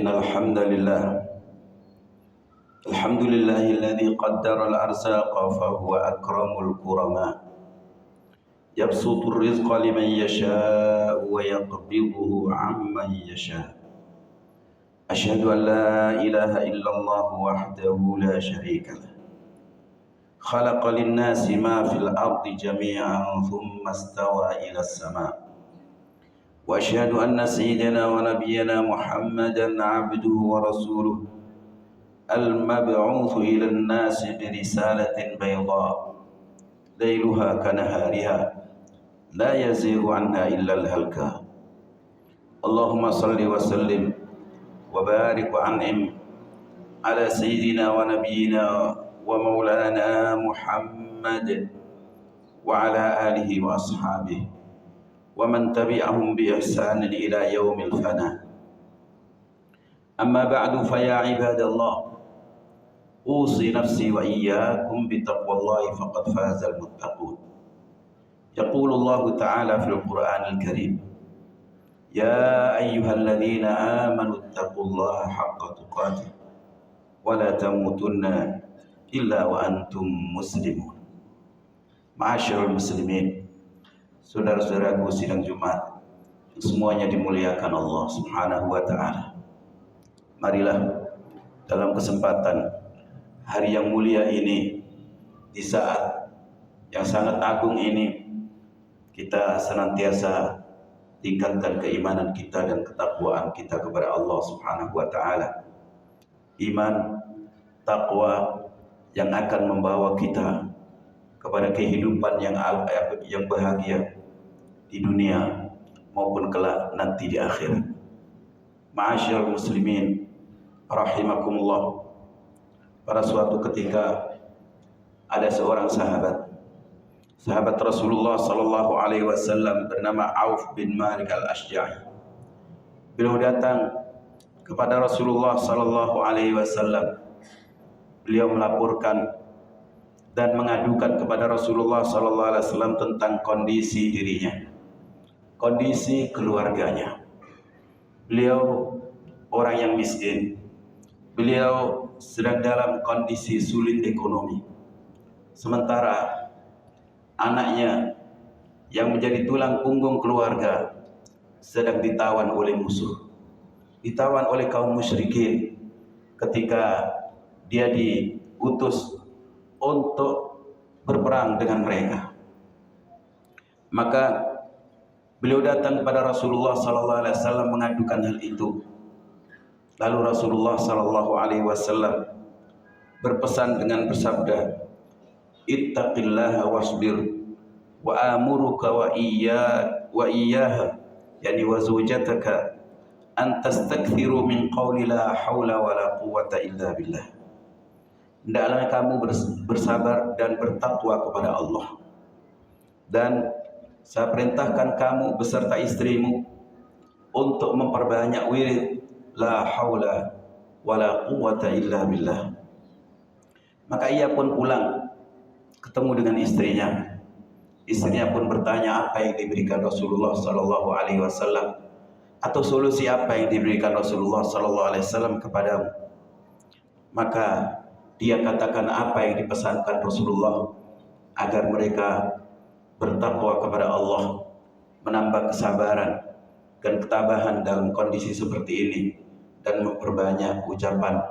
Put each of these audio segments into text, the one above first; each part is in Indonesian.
إن الحمد لله الذي قدر الأرزاق فهو أكرم الكرماء يبسط الرزق لمن يشاء ويقبضه عمن يشاء. أشهد أن لا إله إلا الله وحده لا شريك له خلق للناس ما في الأرض جميعا ثم استوى إلى السماء. وأشهد أن سيدنا ونبينا محمدا عبده ورسوله المبعوث إلى الناس برسالة بيضاء ليلها كنهارها لا يزيغ عنها إلا الهلكة. اللهم صل وسلم وبارك وأنعم على سيدنا ونبينا ومولانا محمد وعلى آله وأصحابه ومن تبعهم بإحسان إلى يوم الفناء. أما بعد فيا عباد الله، أوصي نفسي وإياكم بتقوى الله فقد فاز المتقون. يقول الله تعالى في القرآن الكريم: يا أيها الذين آمنوا اتقوا الله حق تقاته ولا تموتن إلا وأنتم مسلمون. Ma'asyiral muslimin, saudara-saudaraku sidang Jumat yang semuanya dimuliakan Allah Subhanahu wa taala. Marilah dalam kesempatan hari yang mulia ini, di saat yang sangat agung ini, kita senantiasa tingkatkan keimanan kita dan ketakwaan kita kepada Allah Subhanahu wa taala. Iman, takwa yang akan membawa kita kepada kehidupan yang bahagia di dunia maupun kelak nanti di akhirat. Ma'asyiral muslimin rahimakumullah. Pada suatu ketika ada seorang sahabat Rasulullah sallallahu alaihi wasallam bernama Auf bin Malik al-Ashja'i. Beliau datang kepada Rasulullah sallallahu alaihi wasallam. Beliau melaporkan dan mengadukan kepada Rasulullah sallallahu alaihi wasallam tentang kondisi dirinya, kondisi keluarganya. Beliau orang yang miskin. Beliau sedang dalam kondisi sulit ekonomi. Sementara anaknya yang menjadi tulang punggung keluarga sedang ditawan oleh musuh, ditawan oleh kaum musyrikin ketika dia diutus untuk berperang dengan mereka. Maka beliau datang kepada Rasulullah sallallahu alaihi wasallam mengadukan hal itu. Lalu Rasulullah sallallahu alaihi wasallam berpesan dengan bersabda, ittaqillaha wasbir wa amuruka wa iyyaha yani wa zawjataka an tastakthiru min qawli la haula wa la quwwata illa billah. Hendaklah kamu bersabar dan bertakwa kepada Allah, dan saya perintahkan kamu beserta istrimu untuk memperbanyak wirid la haula wa la quwwata illa billah. Maka ia pun pulang ketemu dengan istrinya. Istrinya pun bertanya apa yang diberikan Rasulullah sallallahu alaihi wasallam, atau solusi apa yang diberikan Rasulullah sallallahu alaihi wasallam kepadamu. Maka dia katakan apa yang dipesankan Rasulullah, agar mereka bertakwa kepada Allah, menambah kesabaran dan ketabahan dalam kondisi seperti ini, dan memperbanyak ucapan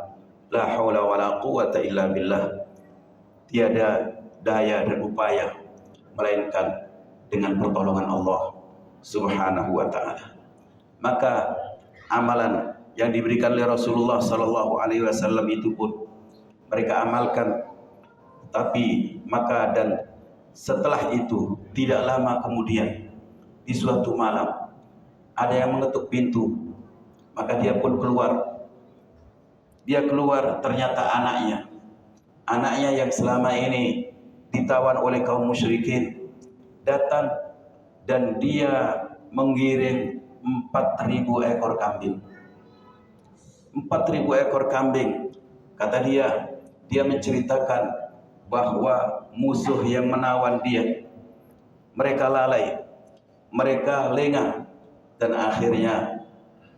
la haula wala quwwata illa billah. Tiada daya dan upaya melainkan dengan pertolongan Allah Subhanahu wa taala. Maka amalan yang diberikan oleh Rasulullah sallallahu alaihi wasallam itu pun mereka amalkan. Tapi maka dan setelah itu tidak lama kemudian, di suatu malam ada yang mengetuk pintu. Maka dia pun keluar. Dia keluar, ternyata anaknya yang selama ini ditawan oleh kaum musyrikin datang, dan dia menggiring 4.000 ekor kambing. 4.000 ekor kambing. Kata dia menceritakan bahwa musuh yang menawan dia, mereka lalai, mereka lengah, dan akhirnya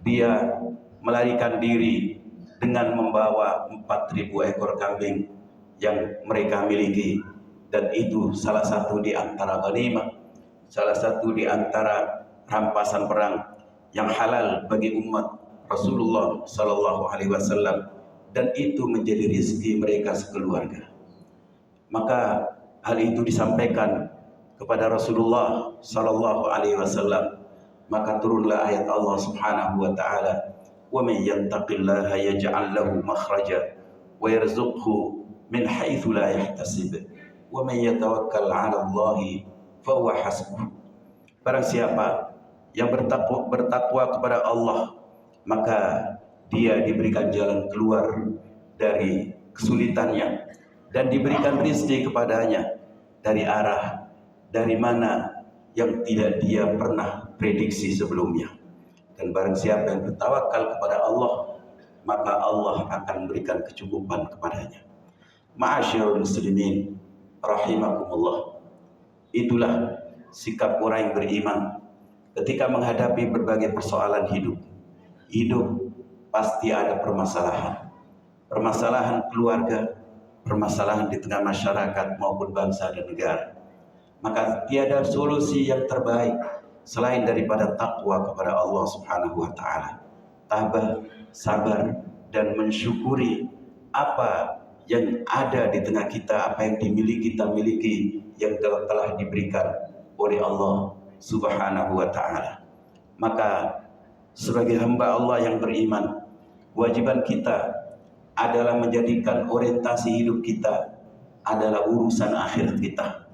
dia melarikan diri dengan membawa 4.000 ekor kambing yang mereka miliki, dan itu salah satu di antara ghanimah, salah satu di antara rampasan perang yang halal bagi umat Rasulullah sallallahu alaihi wasallam, dan itu menjadi rezeki mereka sekeluarga. Maka hal itu disampaikan kepada Rasulullah sallallahu alaihi wasallam, maka turunlah ayat Allah Subhanahu wa taala, "Wa may yattaqillaha yaj'al lahu makhraja wa yarzuqhu min haitsu la yahtasib wa may yatawakkal 'ala Allahi fa huwa hasbuh." Barang siapa yang bertakwa kepada Allah, maka dia diberikan jalan keluar dari kesulitannya dan diberikan rezeki kepadanya dari arah dari mana yang tidak dia pernah prediksi sebelumnya. Dan barang siapa yang bertawakal kepada Allah, maka Allah akan memberikan kecukupan kepadanya. Ma'asyiral muslimin rahimakumullah, itulah sikap orang yang beriman ketika menghadapi berbagai persoalan hidup. Hidup pasti ada permasalahan. Permasalahan keluarga, permasalahan di tengah masyarakat maupun bangsa dan negara. Maka tiada solusi yang terbaik selain daripada takwa kepada Allah Subhanahu wa taala. Tabah, sabar, dan mensyukuri apa yang ada di tengah kita, apa yang kita miliki yang telah diberikan oleh Allah Subhanahu wa taala. Maka sebagai hamba Allah yang beriman, kewajiban kita adalah menjadikan orientasi hidup kita adalah urusan akhirat kita,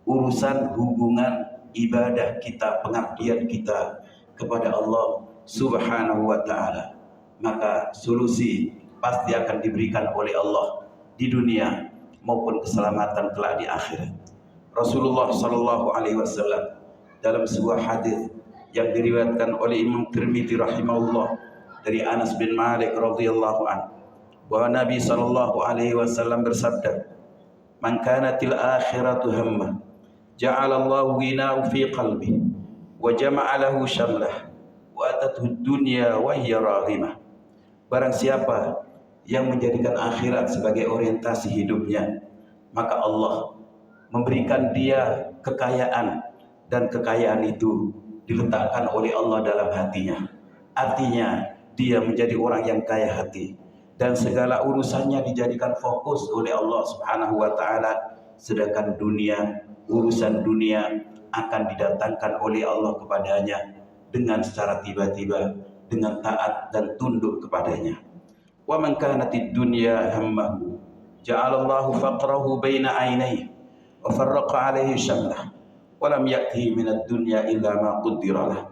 urusan hubungan ibadah kita, pengabdian kita kepada Allah Subhanahu wa taala. Maka solusi pasti akan diberikan oleh Allah di dunia maupun keselamatan kelak di akhirat. Rasulullah sallallahu alaihi wasallam dalam sebuah hadis yang diriwayatkan oleh Imam Tirmidzi rahimahullah dari Anas bin Malik radhiyallahu anhu, bahwa Nabi sallallahu alaihi wasallam bersabda, "Man kanatil akhiratu hamma, ja'ala Allahu ghinahu fi qalbi, wa jama'a lahu syamlah, wa atathu dunya wa hiya raghimah." Barang siapa yang menjadikan akhirat sebagai orientasi hidupnya, maka Allah memberikan dia kekayaan, dan kekayaan itu diletakkan oleh Allah dalam hatinya. Artinya dia menjadi orang yang kaya hati dan segala urusannya dijadikan fokus oleh Allah Subhanahu wa taala, sedangkan urusan dunia akan didatangkan oleh Allah kepadanya dengan secara tiba-tiba, dengan taat dan tunduk kepadanya. Wa man kanatid dunya hammahu ja'alallahu faqrahu baina ainaihi wa farraqa alaihi syamlah walam yakti minad dunya illa ma qaddiralah.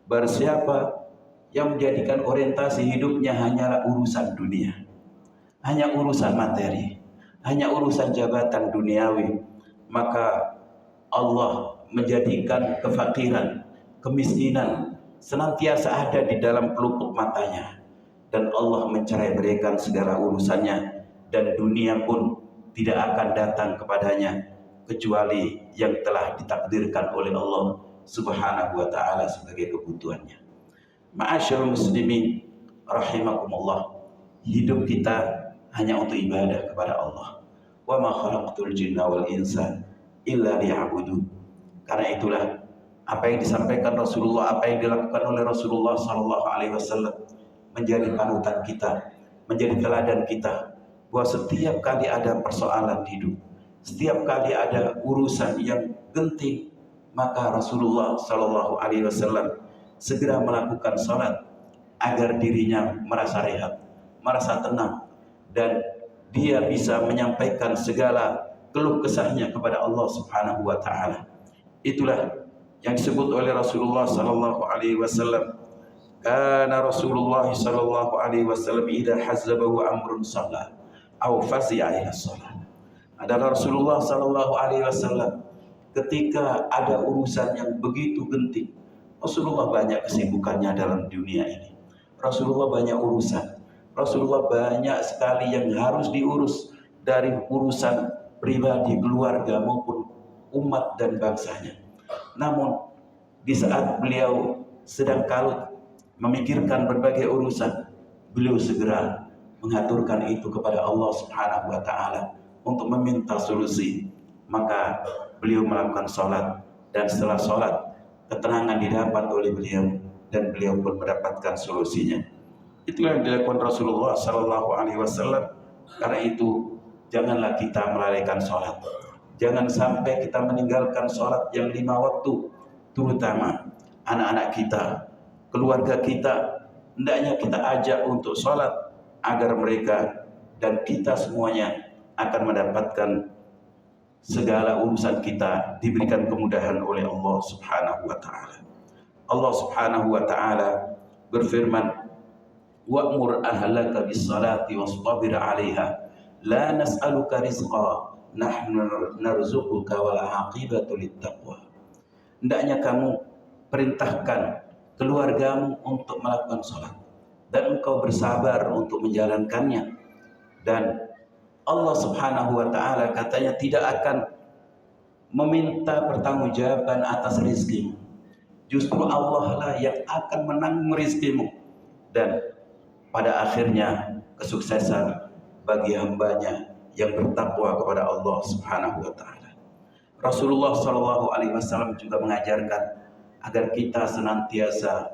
Barsiapa yang menjadikan orientasi hidupnya hanyalah urusan dunia, hanya urusan materi, hanya urusan jabatan duniawi, maka Allah menjadikan kefakiran, kemiskinan senantiasa ada di dalam pelupuk matanya, dan Allah mencerai-beraikan segala urusannya, dan dunia pun tidak akan datang kepadanya kecuali yang telah ditakdirkan oleh Allah Subhanahu wa taala sebagai kebutuhannya. Ma'asyiral muslimin rahimakumullah, hidup kita hanya untuk ibadah kepada Allah. Wa ma khalaqtul jinna wal insa illa liya'budun. Karena itulah apa yang disampaikan Rasulullah, apa yang dilakukan oleh Rasulullah sallallahu alaihi wasallam menjadi panutan kita, menjadi teladan kita, bahwa setiap kali ada persoalan hidup, setiap kali ada urusan yang genting, maka Rasulullah sallallahu alaihi wasallam segera melakukan salat agar dirinya merasa rehat, merasa tenang, dan dia bisa menyampaikan segala keluh kesahnya kepada Allah Subhanahu wa taala. Itulah yang disebut oleh Rasulullah sallallahu alaihi wasallam, kana Rasulullah sallallahu alaihi wasallam idza hazzabahu amrun shalla aw fazi'a ila shalah. Adalah Rasulullah sallallahu alaihi wasallam ketika ada urusan yang begitu genting. Rasulullah banyak kesibukannya dalam dunia ini. Rasulullah banyak urusan. Rasulullah banyak sekali yang harus diurus, dari urusan pribadi, keluarga maupun umat dan bangsanya. Namun di saat beliau sedang kalut, memikirkan berbagai urusan, beliau segera mengaturkan itu kepada Allah Subhanahu wa taala untuk meminta solusi. Maka beliau melakukan sholat, dan setelah sholat keterangan didapat oleh beliau dan beliau pun mendapatkan solusinya. Itulah yang dilakukan Rasulullah Sallallahu Alaihi Wasallam. Karena itu janganlah kita melalaikan sholat. Jangan sampai kita meninggalkan sholat yang 5 waktu, terutama anak-anak kita, keluarga kita. Hendaknya kita ajak untuk sholat agar mereka dan kita semuanya akan mendapatkan segala urusan kita diberikan kemudahan oleh Allah Subhanahu wa taala. Allah Subhanahu wa taala berfirman, "Wa'mur ahlaka bis-salati wastabir 'alaiha, la nas'aluka rizqa, nahnu narzuquka wal 'aqibatu lit-taqwa." Hendaknya kamu perintahkan keluargamu untuk melakukan salat dan engkau bersabar untuk menjalankannya. Dan Allah Subhanahu wa taala katanya tidak akan meminta pertanggungjawaban atas rizkimu. Justru Allah lah yang akan menanggung rizkimu, dan pada akhirnya kesuksesan bagi hambanya yang bertakwa kepada Allah Subhanahu wa taala. Rasulullah Shallallahu alaihi wasallam juga mengajarkan agar kita senantiasa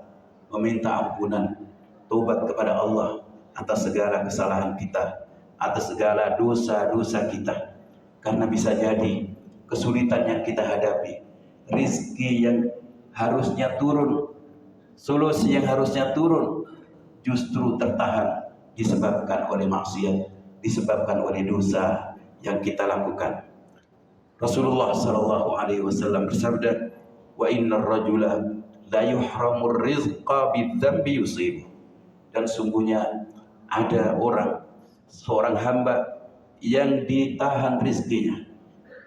meminta ampunan, taubat kepada Allah atas segala kesalahan kita, atas segala dosa-dosa kita. Karena bisa jadi kesulitan yang kita hadapi, rizki yang harusnya turun, solusi yang harusnya turun, justru tertahan disebabkan oleh maksiat, disebabkan oleh dosa yang kita lakukan. Rasulullah Sallallahu Alaihi Wasallam bersabda, "Wa innar rajula la yuhramur rizqa bidzambi yusib." Dan sungguhnya ada seorang hamba yang ditahan rizkinya,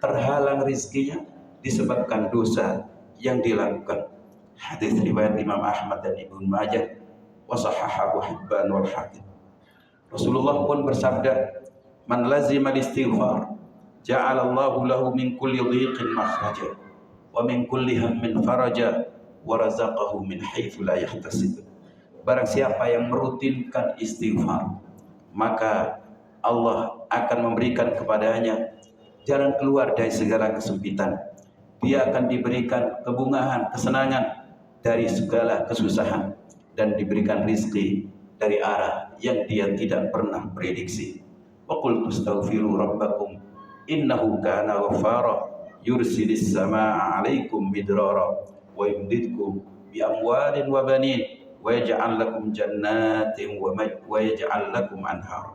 terhalang rizkinya disebabkan dosa yang dilakukan. Hadis riwayat Imam Ahmad dan Ibnu Majah, wa sahahahu Hibban wal Hakim. Rasulullah pun bersabda, "Man lazima al-istighfar, ja'alallahu lahu min kulli dhiqin makhraja, wa min kulli hammin faraja, wa razaqahu min haitsu la yahtasib." Barang siapa yang merutinkan istighfar, maka Allah akan memberikan kepadanya jalan keluar dari segala kesempitan. Dia akan diberikan kebungahan, kesenangan dari segala kesusahan, dan diberikan rizki dari arah yang dia tidak pernah prediksi. Wa qul tastaghfiru rabbakum innahu kana ghaffara yursilis samaa'a 'alaikum bidrara wa yumdidkum bi amwalin wa banin wa yaj'al lakum jannatin wa yaj'al lakum anhar.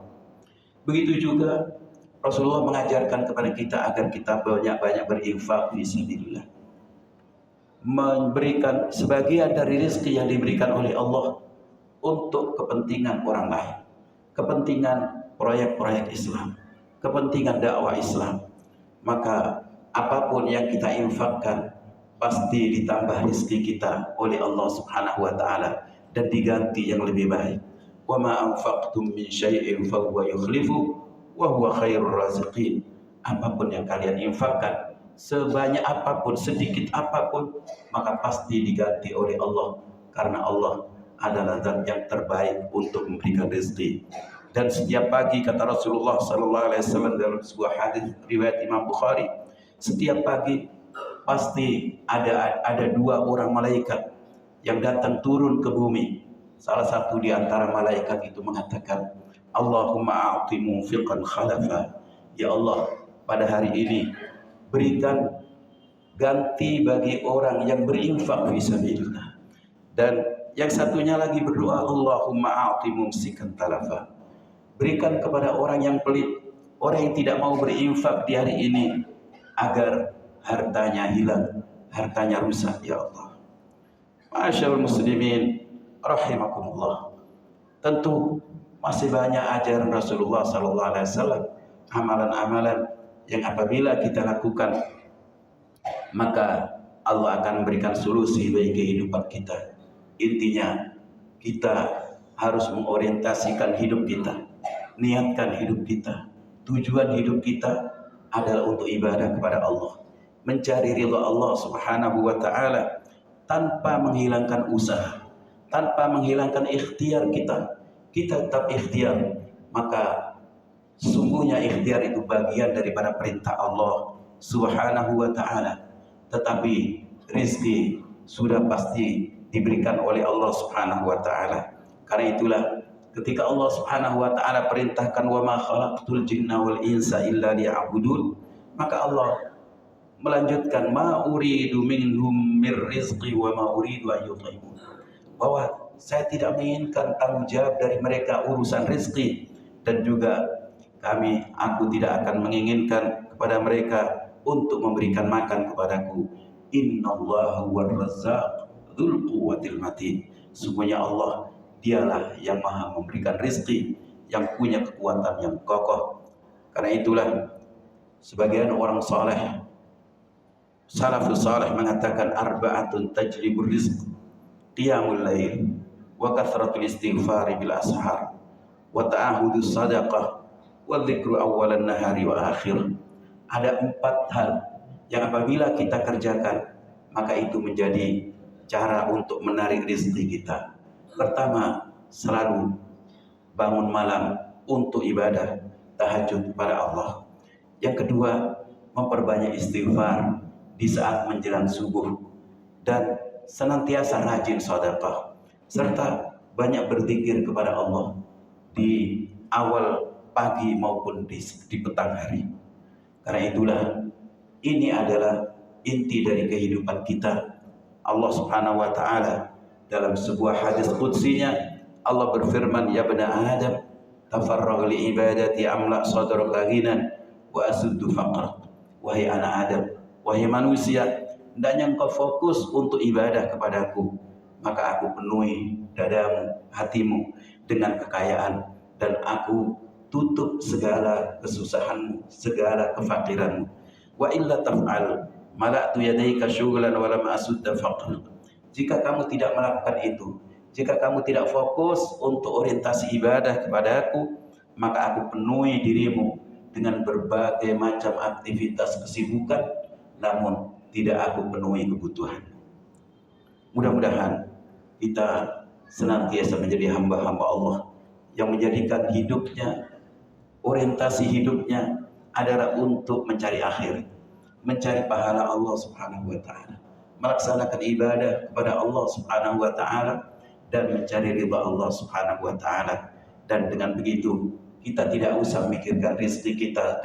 Begitu juga Rasulullah mengajarkan kepada kita agar kita banyak-banyak berinfak fi sabilillah, memberikan sebagian dari rezeki yang diberikan oleh Allah untuk kepentingan orang lain, kepentingan proyek-proyek Islam, kepentingan dakwah Islam. Maka apapun yang kita infakkan pasti ditambah rezeki kita oleh Allah Subhanahu wa taala dan diganti yang lebih baik. Wa ma anfaqtum min syai'in fa huwa yukhlifu wa huwa khairur raziqin. Apapun yang kalian infakkan, sebanyak apapun, sedikit apapun, maka pasti diganti oleh Allah, karena Allah adalah zat yang terbaik untuk memberikan rezeki. Dan setiap pagi, kata Rasulullah sallallahu alaihi wasallam dalam sebuah hadis riwayat Imam Bukhari, setiap pagi pasti ada 2 orang malaikat yang datang turun ke bumi. Salah satu di antara malaikat itu mengatakan, "Allahumma a'ti munfiqan khalafa." Ya Allah, pada hari ini berikan ganti bagi orang yang berinfak fi sabilillah. Dan yang satunya lagi berdoa, "Allahumma a'ti mumsikan talafa." Berikan kepada orang yang pelit, orang yang tidak mau berinfak di hari ini, agar hartanya hilang, hartanya rusak, ya Allah. Ma'asyiral muslimin rahimakumullah. Tentu masih banyak ajaran Rasulullah sallallahu alaihi wasallam, amalan-amalan yang apabila kita lakukan, maka Allah akan memberikan solusi bagi kehidupan kita. Intinya, kita harus mengorientasikan hidup kita, niatkan hidup kita. Tujuan hidup kita adalah untuk ibadah kepada Allah, mencari ridha Allah Subhanahu wa taala tanpa menghilangkan usaha, tanpa menghilangkan ikhtiar kita. Kita tetap ikhtiar, maka sungguhnya ikhtiar itu bagian daripada perintah Allah Subhanahu wa ta'ala. Tetapi rizki sudah pasti diberikan oleh Allah Subhanahu wa ta'ala. Karena itulah ketika Allah Subhanahu wa ta'ala perintahkan wa ma khalaqtul jinna wal insa illa liya'budun, maka Allah melanjutkan ma uridu minhum mir rizqi wa ma uridu an yut'imun, bahwa saya tidak menginginkan tanggung jawab dari mereka urusan rizki, dan juga aku tidak akan menginginkan kepada mereka untuk memberikan makan kepadaku. Innallaha huwar razzaq dzul quwwatil matin. Sungguhnya Allah dialah yang maha memberikan rizki, yang punya kekuatan yang kokoh. Karena itulah sebagian orang saleh, salafus saleh mengatakan arba'atun tajlibur rizq: qiyamul lail, wa kathratul istighfar bil ashar, wa ta'ahudus sadaqah, wa dzikru awwalan nahari wa akhir. Ada 4 hal yang apabila kita kerjakan, maka itu menjadi cara untuk menarik rezeki kita. Pertama, selalu bangun malam untuk ibadah tahajud kepada Allah. Yang kedua, memperbanyak istighfar di saat menjelang subuh, dan senantiasa rajin sedekah, serta banyak berzikir kepada Allah di awal pagi maupun di petang hari. Karena itulah ini adalah inti dari kehidupan kita. Allah Subhanahu wa ta'ala dalam sebuah hadis qudsinya, Allah berfirman, ya bani Adam tafarragh li ibadati amla sadraka ghinan wa asuddu faqrak. Wahai anak Adam, wahai manusia, hendaknya engkau fokus untuk ibadah kepadaku, maka aku penuhi dadamu, hatimu dengan kekayaan, dan aku tutup segala kesusahanmu, segala kefakiranmu. Wa illa taf'al mala'tu yadayka syughlan wa lam asudda faqr. Jika kamu tidak melakukan itu, jika kamu tidak fokus untuk orientasi ibadah kepadaku, maka aku penuhi dirimu dengan berbagai macam aktivitas kesibukan, namun tidak aku penuhi kebutuhan. Mudah-mudahan kita senantiasa menjadi hamba-hamba Allah yang menjadikan hidupnya, orientasi hidupnya adalah untuk mencari akhirat, mencari pahala Allah Subhanahu wa ta'ala, melaksanakan ibadah kepada Allah Subhanahu wa ta'ala, dan mencari ridha Allah Subhanahu wa ta'ala. Dan dengan begitu kita tidak usah memikirkan rezeki kita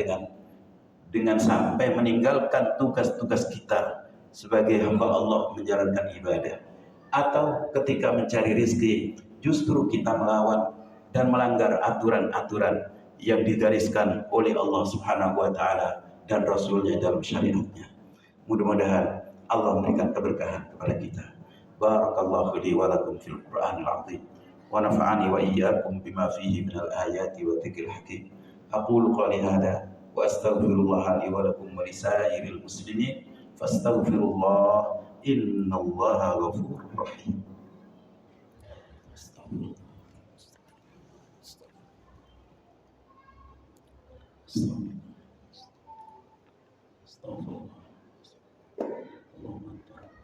dengan sampai meninggalkan tugas-tugas kita sebagai hamba Allah menjalankan ibadah. Atau ketika mencari rezeki justru kita melawan dan melanggar aturan-aturan yang digariskan oleh Allah Subhanahu wa ta'ala dan Rasulnya dalam syariatnya. Mudah-mudahan Allah memberikan keberkahan kepada kita. Barakallahu li wa lakum fil Qur'anil azim, wa nafa'ani wa iyyakum bima fihi minal ayati wa dzikril hakim. Aqulu qali hadza wa astaghfirullah li wa lakum wa lisairil muslimin fastaghfirullah innallaha ghafurur rahim. Astagfirullah. Astagfirullah. Allahumma anta rabbi.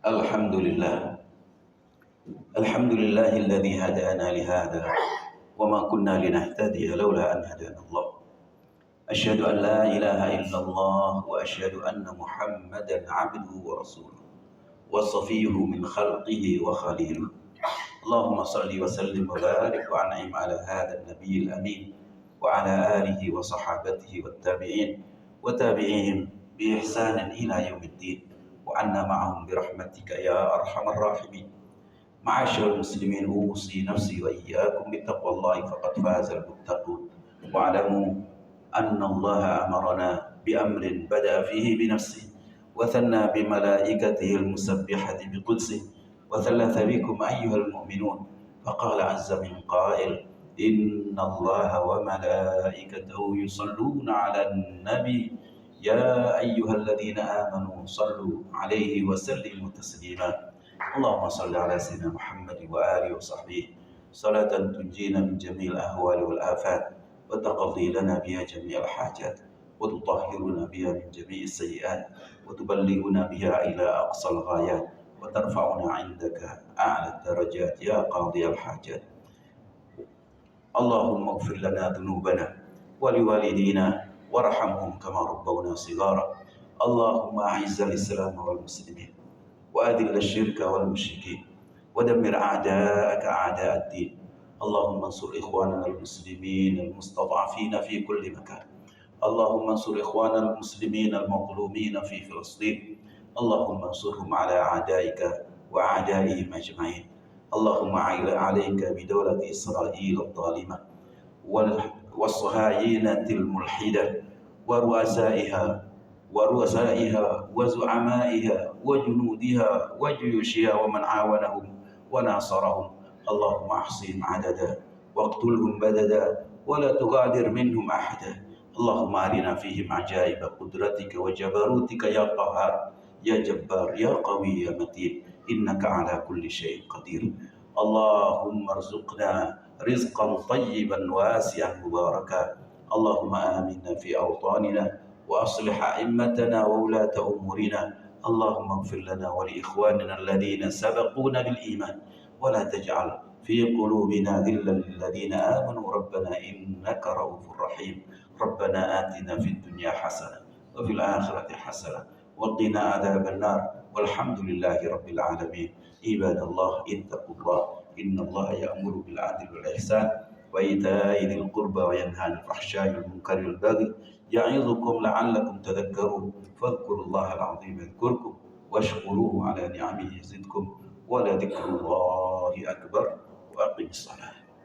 Alhamdulillah. Alhamdulillahilladzi hadana li hadza wa ma kunna linahtadiya laula an hadana Allah. Asyhadu an la ilaha illallah wa asyhadu anna Muhammadan 'abduhu wa rasuluhu wa safiyyuhu min khalqihi wa khaliluhu. Allahumma shalli wa sallim wa barik wa an'im ala hadzal nabiyil amin wa ala alihi wa sahabatihi wat tabi'in wa tabi'ihim bi ihsanin ila yaumiddin wa anna ma'ahum bi rahmatika ya arhamar rahimin. Ma'asyiral muslimin, usi nafsi wa iyyakum bi taqwallahi faqad fazal muttaqun. Wa'lamu anna Allah amarna bi amrin bada'a fihi bi nafsihi wa thanna bi malaikatihi al-musabbihati bi qudsihi wa thalatha bikum ayyuhal mu'minun faqala 'azza min qa'il inna Allah wa malaikatahu yusalluna 'alan nabi ya ayyuhalladzina amanu sallu 'alaihi wa sallimu taslima. Allahumma salli ala sayyidina Muhammad wa alihi wa sahbihi صلاة تنجينا من جميع الأهوال والآفات وتقضي لنا بها جميع الحاجات وتطهرنا بها من جميع السيئات وتبلغنا بها إلى أقصى الغايات وترفعنا عندك أعلى الدرجات يا قاضي الحاجات. اللهم اغفر لنا ذنوبنا ولوالدينا وارحمهم كما ربونا صغارا. اللهم أعز الإسلام والمسلمين وأذل الشرك والمشركين ودمر أعداءك أعداء الدين. اللهم انصر إخواننا المسلمين المستضعفين في كل مكان. اللهم انصر إخواننا المسلمين المظلومين في فلسطين. اللهم انصرهم على أعدائك وأعدائهم أجمعين. اللهم عليك بدولة إسرائيل الظالمة والصهاينة الملحدة ورؤسائها وزعمائها وجنودها وجيوشها ومن عاونهم وناصرهم. اللهم احصهم عددا واقتلهم بددا ولا تغادر منهم أحدا. اللهم أرنا فيهم عجائب قدرتك وجبروتك يا قهار يا جبار يا قوي يا متين إنك على كل شيء قدير. اللهم ارزقنا رزقا طيبا واسعا مباركا. اللهم آمنا في أوطاننا وأصلح أئمتنا وولاة أمورنا. اللهم اغفر لنا ولإخواننا الذين سبقونا بالإيمان ولا تجعل في قلوبنا غلا للذين آمنوا ربنا إنك رؤوف رحيم. ربنا آتنا في الدنيا حسنة وفي الآخرة حسنة وقنا عذاب النار والحمد لله رب العالمين. عباد الله اتقوا الله إن الله يأمر بالعدل والإحسان وإيتاء ذي القربى وينهى عن الفحشاء والمنكر والبغي يعظكم لعلكم تذكرون. فاذكروا الله العظيم يذكركم واشكروه على نعمه يزدكم ولذكر الله أكبر. وأقم الصلاة.